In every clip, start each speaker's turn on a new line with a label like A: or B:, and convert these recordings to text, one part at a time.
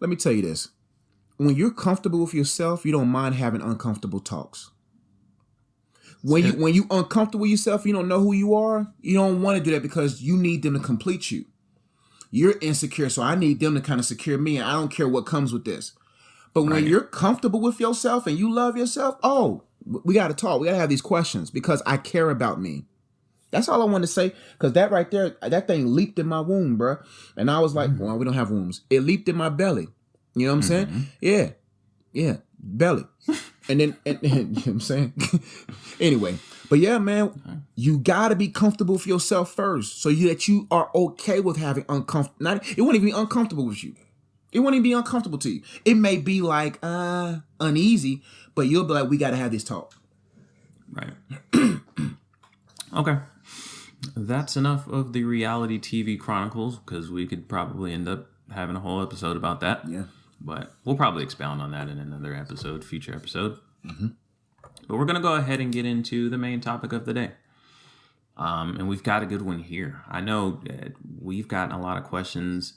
A: Let me tell you this. When you're comfortable with yourself, you don't mind having uncomfortable talks. When you uncomfortable with yourself, you don't know who you are, you don't want to do that because you need them to complete you. You're insecure, so I need them to kind of secure me, and I don't care what comes with this. But when you're comfortable with yourself and you love yourself, we got to talk. We got to have these questions because I care about me. That's all I want to say, because that right there, that thing leaped in my womb, bro. And I was like, well, we don't have wombs. It leaped in my belly. You know what I'm saying? Yeah, belly. And then, you know what I'm saying? Anyway, but yeah, man, you got to be comfortable with yourself first so that you are okay with having uncomfortable. It won't even be uncomfortable with you. It won't even be uncomfortable to you. It may be like uneasy, but you'll be like, we got to have this talk.
B: Right. Okay. That's enough of the reality TV chronicles, because we could probably end up having a whole episode about that.
A: Yeah.
B: But we'll probably expound on that in another episode, future episode. Mm-hmm. But we're going to go ahead and get into the main topic of the day. And we've got a good one here. I know we've gotten a lot of questions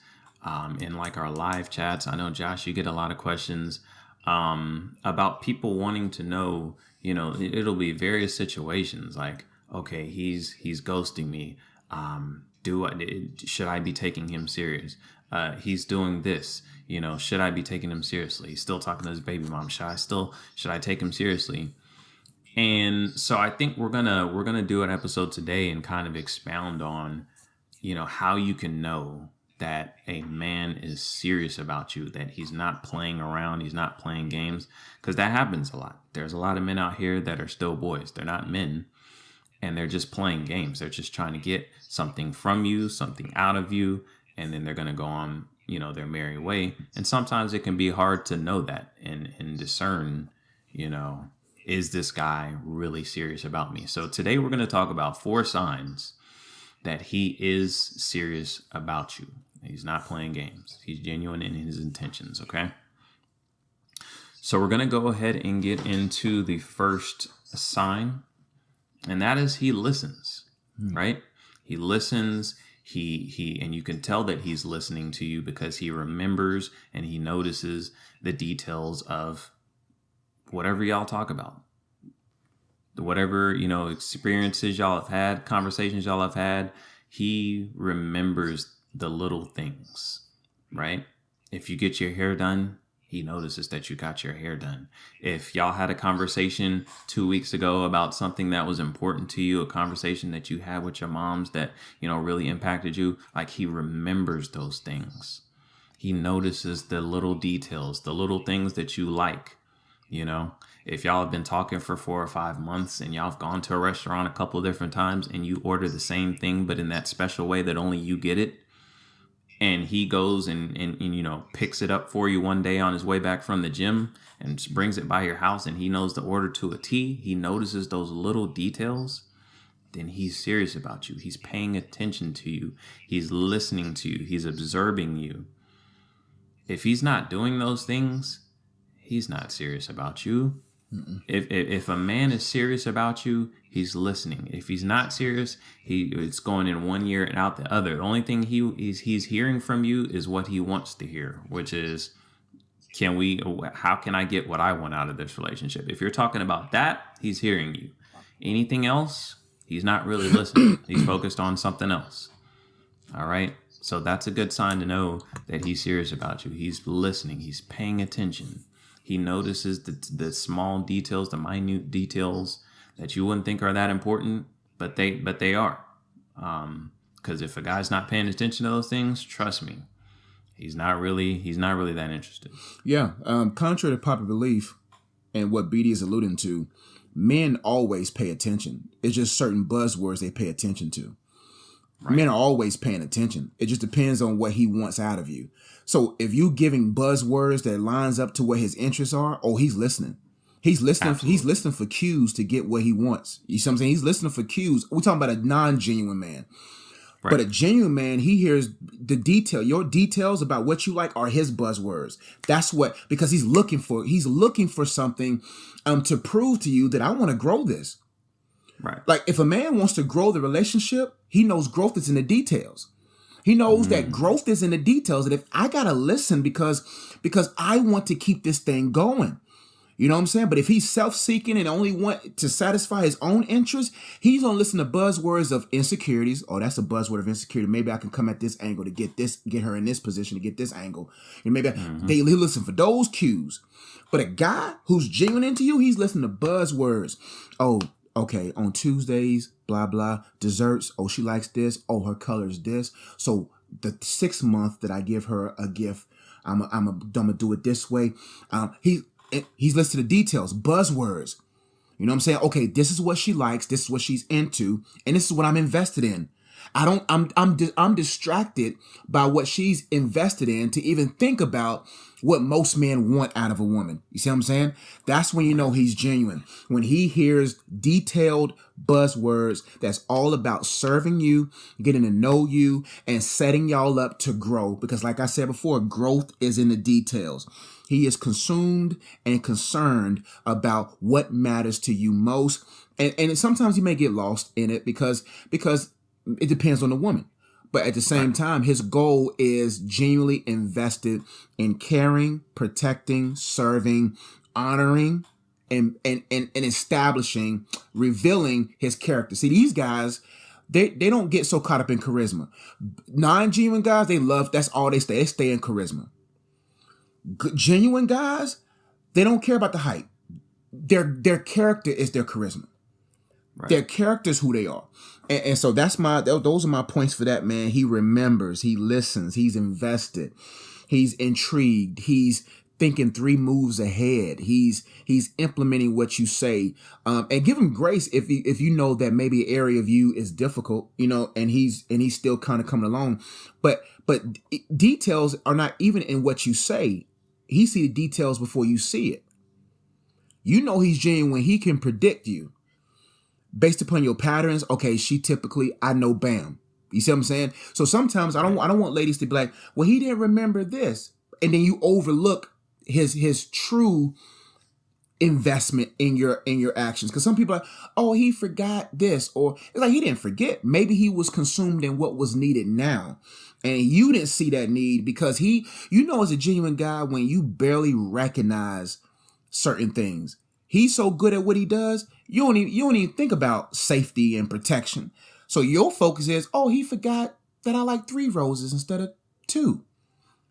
B: in like our live chats. I know, Josh, you get a lot of questions about people wanting to know, you know, it'll be various situations like, okay, he's ghosting me. Should I be taking him serious? He's doing this, you know, should I be taking him seriously? He's still talking to his baby mom. Should I take him seriously? And so I think we're gonna do an episode today and kind of expound on, you know, how you can know that a man is serious about you, that he's not playing around, he's not playing games, because that happens a lot. There's a lot of men out here that are still boys. They're not men. And they're just playing games. They're just trying to get something from you, something out of you, and then they're going to go on, you know, their merry way. And sometimes it can be hard to know that and discern, you know, is this guy really serious about me? So today we're going to talk about 4 signs that he is serious about you. He's not playing games. He's genuine in his intentions, okay? So we're going to go ahead and get into the first sign. And that is he listens, right? He listens. And you can tell that he's listening to you because he remembers and he notices the details of whatever y'all talk about, whatever, you know, experiences y'all have had, conversations y'all have had. He remembers the little things, right? If you get your hair done, he notices that you got your hair done. If y'all had a conversation 2 weeks ago about something that was important to you, a conversation that you had with your moms that, you know, really impacted you, like he remembers those things. He notices the little details, the little things that you like, you know. If y'all have been talking for 4 or 5 months and y'all have gone to a restaurant a couple of different times and you order the same thing, but in that special way that only you get it, and he goes and you know, picks it up for you one day on his way back from the gym and brings it by your house, and he knows the order to a T, he notices those little details, then he's serious about you. He's paying attention to you. He's listening to you. He's observing you. If he's not doing those things, he's not serious about you. If a man is serious about you, he's listening. If he's not serious, it's going in one ear and out the other. The only thing he's hearing from you is what he wants to hear, which is, how can I get what I want out of this relationship? If you're talking about that, he's hearing you. Anything else, he's not really listening. He's focused on something else. All right. So that's a good sign to know that he's serious about you. He's listening. He's paying attention. He notices the small details, the minute details that you wouldn't think are that important, but they are. Because if a guy's not paying attention to those things, trust me, he's not really that interested.
A: Yeah. Contrary to popular belief and what BD is alluding to, men always pay attention. It's just certain buzzwords they pay attention to. Right. Men are always paying attention. It just depends on what he wants out of you. So if you giving buzzwords that lines up to what his interests are, he's listening. He's listening. Absolutely. He's listening for cues to get what he wants. You see what I'm saying? He's listening for cues. We're talking about a non-genuine man. Right. But a genuine man, he hears the detail. Your details about what you like are his buzzwords. That's what, because he's looking for something to prove to you that I want to grow this.
B: Right.
A: Like if a man wants to grow the relationship, he knows growth is in the details. He knows that growth is in the details. That if I gotta listen because I want to keep this thing going. You know what I'm saying? But if he's self-seeking and only want to satisfy his own interests, he's gonna listen to buzzwords of insecurities. Oh, that's a buzzword of insecurity. Maybe I can come at this angle to get her in this position to get this angle. And maybe they listen for those cues. But a guy who's genuine into you, he's listening to buzzwords. Oh, okay, on Tuesdays, blah, blah, desserts. Oh, she likes this. Oh, her color is this. So the 6 month that I give her a gift, I'm gonna do it this way. He's listed the details, buzzwords. You know what I'm saying? Okay, this is what she likes. This is what she's into. And this is what I'm invested in. I'm distracted by what she's invested in to even think about what most men want out of a woman. You see what I'm saying? That's when you know he's genuine. When he hears detailed buzzwords that's all about serving you, getting to know you, and setting y'all up to grow. Because like I said before, growth is in the details. He is consumed and concerned about what matters to you most. And sometimes you may get lost in it because it depends on the woman. But at the same time, his goal is genuinely invested in caring, protecting, serving, honoring, and establishing, revealing his character. See, these guys, they don't get so caught up in charisma. Non-genuine guys, that's all they stay. They stay in charisma. Genuine guys, they don't care about the hype. Their character is their charisma. Right. Their character is who they are. And so those are my points for that, man. He remembers, he listens, he's invested, he's intrigued, he's thinking 3 moves ahead. He's implementing what you say. And give him grace if you know that maybe an area of you is difficult, and he's still kind of coming along. But details are not even in what you say. He see the details before you see it. You know he's genuine when he can predict you. Based upon your patterns, okay, she typically, I know, bam. You see what I'm saying? So sometimes I don't want ladies to be like, well, he didn't remember this. And then you overlook his true investment in your actions. Because some people are like, oh, he forgot this. Or it's like he didn't forget. Maybe he was consumed in what was needed now. And you didn't see that need because as a genuine guy, when you barely recognize certain things, he's so good at what he does, you don't even think about safety and protection. So your focus is, oh, he forgot that I like 3 roses instead of 2.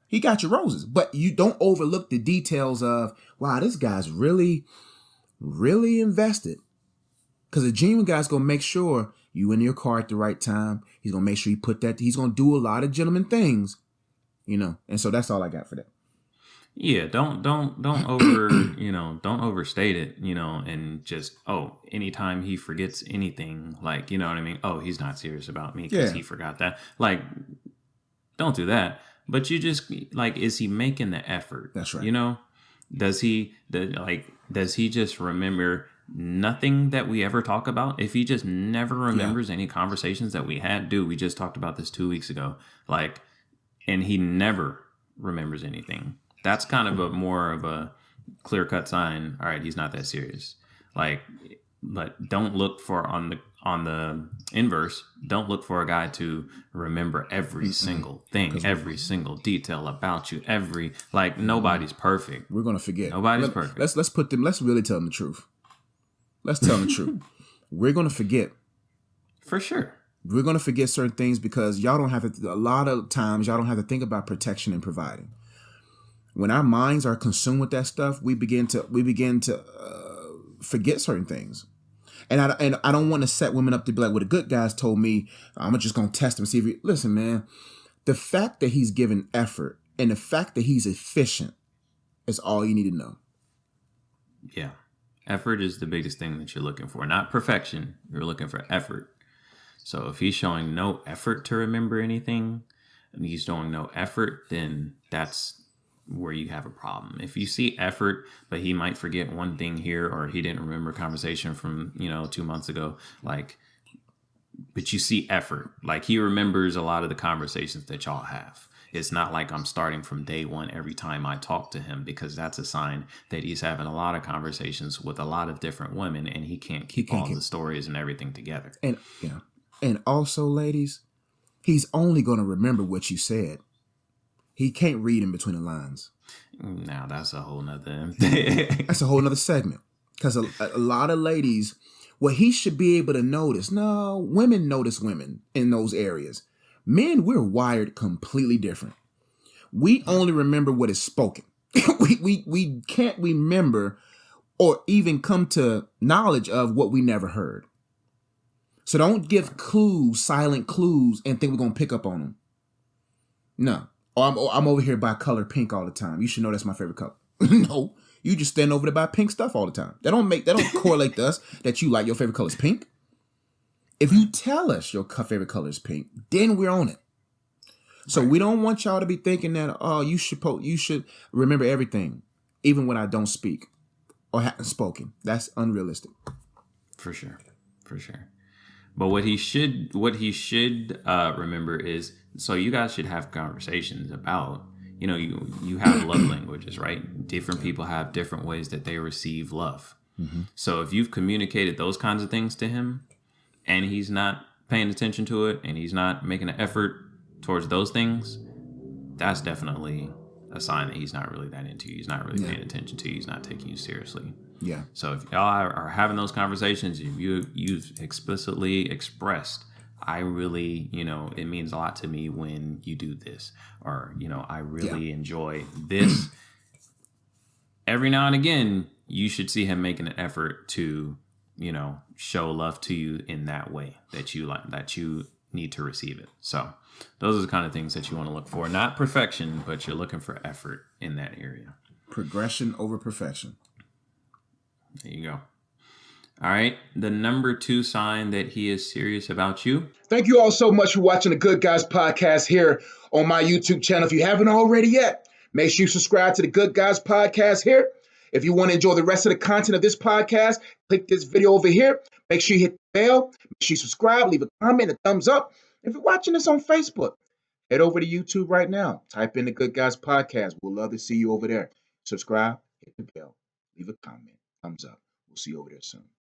A: He got your roses, but you don't overlook the details of, wow, this guy's really, really invested. Because a genuine guy's going to make sure you in your car at the right time. He's going to make sure you put that, he's going to do a lot of gentleman things, and so that's all I got for that.
B: Yeah, don't over, don't overstate it, and just, anytime he forgets anything, like, you know what I mean? Oh, he's not serious about me because he forgot that. Like, don't do that. But you just, like, is he making the effort?
A: That's right.
B: Does he just remember nothing that we ever talk about? If he just never remembers any conversations that we had, dude, we just talked about this 2 weeks ago, like, and he never remembers anything. That's kind of more of a clear-cut sign. All right, he's not that serious. Like, but don't look for on the inverse. Don't look for a guy to remember every single thing, every single detail about you. Nobody's perfect.
A: We're gonna forget.
B: Nobody's perfect.
A: Let's really tell them the truth. Let's tell them the truth. We're gonna forget.
B: For sure.
A: We're gonna forget certain things because y'all don't have to. A lot of times, y'all don't have to think about protection and providing. When our minds are consumed with that stuff, we begin to forget certain things. And I don't want to set women up to be like, well, the good guys told me, I'm just going to test him. See if listen, man, the fact that he's given effort and the fact that he's efficient is all you need to know.
B: Yeah. Effort is the biggest thing that you're looking for. Not perfection. You're looking for effort. So if he's showing no effort to remember anything and he's showing no effort, then that's where you have a problem. If you see effort, but he might forget one thing here, or he didn't remember a conversation from 2 months ago, but you see effort, like he remembers a lot of the conversations that y'all have. It's not like I'm starting from day one every time I talk to him, because that's a sign that he's having a lot of conversations with a lot of different women and he can't keep all the stories and everything together.
A: And also, ladies, he's only going to remember what you said. He can't read in between the lines.
B: Now that's a whole nother.
A: That's a whole nother segment. Because a lot of ladies, what he should be able to notice. No, women notice women in those areas. Men, we're wired completely different. We only remember what is spoken. we can't remember or even come to knowledge of what we never heard. So don't give clues, silent clues, and think we're going to pick up on them. No. I'm over here by color pink all the time. You should know that's my favorite color. No. You just stand over there by pink stuff all the time. That don't correlate to us that you like your favorite color is pink. If you tell us your favorite color is pink, then we're on it. So we don't want y'all to be thinking that, oh, you should remember everything, even when I don't speak or haven't spoken. That's unrealistic.
B: For sure. But what he should remember is, so you guys should have conversations about, you have love languages, right? Different people have different ways that they receive love. Mm-hmm. So if you've communicated those kinds of things to him and he's not paying attention to it and he's not making an effort towards those things, that's definitely a sign that he's not really that into you. He's not really paying attention to you. He's not taking you seriously.
A: Yeah.
B: So if y'all are having those conversations, if you've explicitly expressed, I really, it means a lot to me when you do this, or, I really enjoy this. Every now and again, you should see him making an effort to, show love to you in that way that you like, that you need to receive it. So those are the kind of things that you want to look for. Not perfection, but you're looking for effort in that area.
A: Progression over perfection.
B: There you go. All right. The number 2 sign that he is serious about you.
A: Thank you all so much for watching the Good Guys Podcast here on my YouTube channel. If you haven't already yet, make sure you subscribe to the Good Guys Podcast here. If you want to enjoy the rest of the content of this podcast, click this video over here. Make sure you hit the bell. Make sure you subscribe, leave a comment, a thumbs up. If you're watching this on Facebook, head over to YouTube right now. Type in the Good Guys Podcast. We'll love to see you over there. Subscribe, hit the bell, leave a comment, thumbs up. We'll see you over there soon.